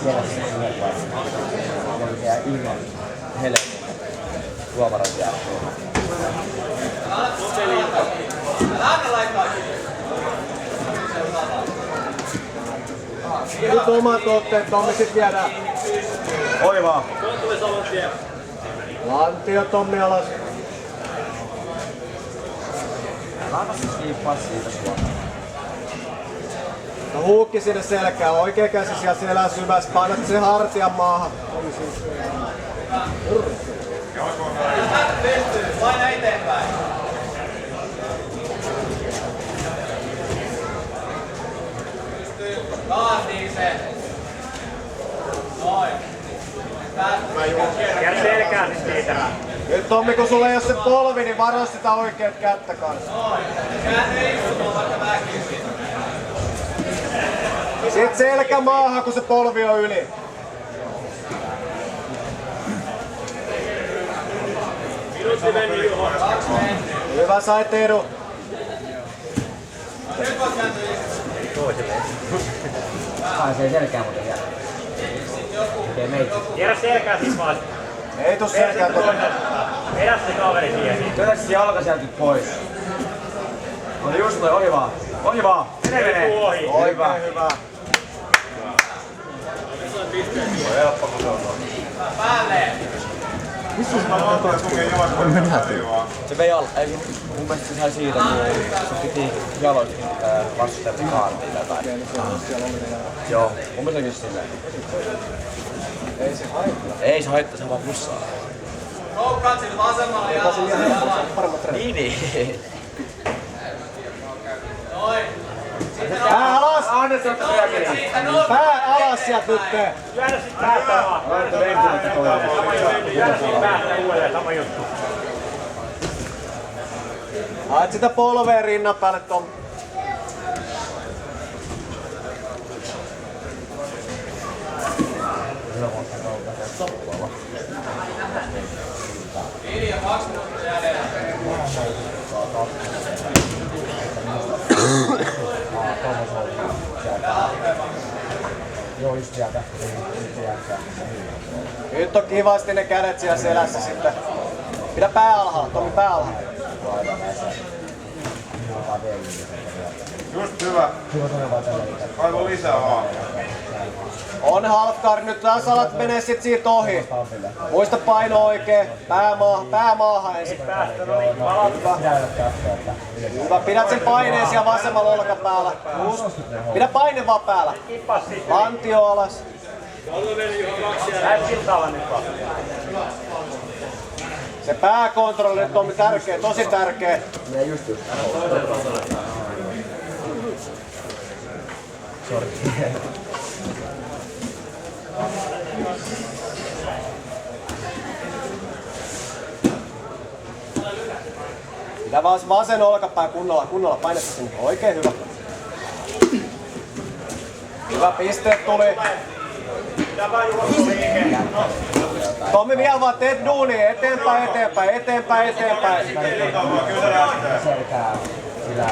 selässä ja ilman helppoa. Tuomaran jälkeen. Nyt omat otteet, Tommi, sit viedään. Oi vaan. Lantio, Tommi alas. Laita se skiippaa siitä suoraan. No huukki sinne selkään, oikea käsi siellä selän syvässä, painat sen hartian maahan. Paina eteenpäin. Kaatiin sen. Noin. Jää selkään siis siitä. Nyt Tommi, kun sulla ei oo se polvi, niin varo sitä oikeet kättä kanssa. Noin. Käänny istumaan vaikka väkisin. Sit selkä maahan, kun se polvi on yli. Minuutti meni Juho. Hyvä, sait edun. Nyt voit kääntyä istumaan. Pääsee selkään muuten vielä. Tekee meitä. Jää selkään siis vaan. Ei tuu selkään Tommi. Vedä se kaveri siihen. Työtä se jalka sieltä pois. Oli just noin, ohi vaan. Ohi vaan. Menee. Oikein hyvä. Päälle. Se vei ei, mun mielestä se sai siitä, kun se piti jaloista vastustajan kaartiin tai jotain. Joo, mun mielestäkin silleen. Ei se haittaa, se vaan plussaa. Koukkaat sillä vasemmalla jalalla. Niin. Noin. Pää alas! Siitä noin. Pää alas sieltä nyt! Jäädä sit päästä vaan. Jäädä sit päästä uudelleen, sama juttu. Haet sitä polvea rinnan päälle, Tommi. Ilja 2 minuuttia jäljellä. Joo, just sieltä. Nyt on kivasti ne kädet siellä selässä sitten. Pidä pää alhaalla, Tommi, pää alhaalla. Just hyvä. Aivan lisää vaan. On halfguard, nyt taas alat menee sit siitä ohi. Muista paino oikein, pää maahan ensin. Hyvä, pidät sen paineen siellä vasemmalla olkapäällä. Just. Pidä paine vaan päällä. Lantio alas. Lähet siltaalla nyt vaan. Se pääkontrolli nyt on tärkeä, tosi tärkeä. Pidä vaan se vasen olkapää kunnolla painetta sinne. Oikein hyvä. Hyvä, pisteet tuli. Tommi vielä vaan teet duunia, eteenpäin. Selkää sillä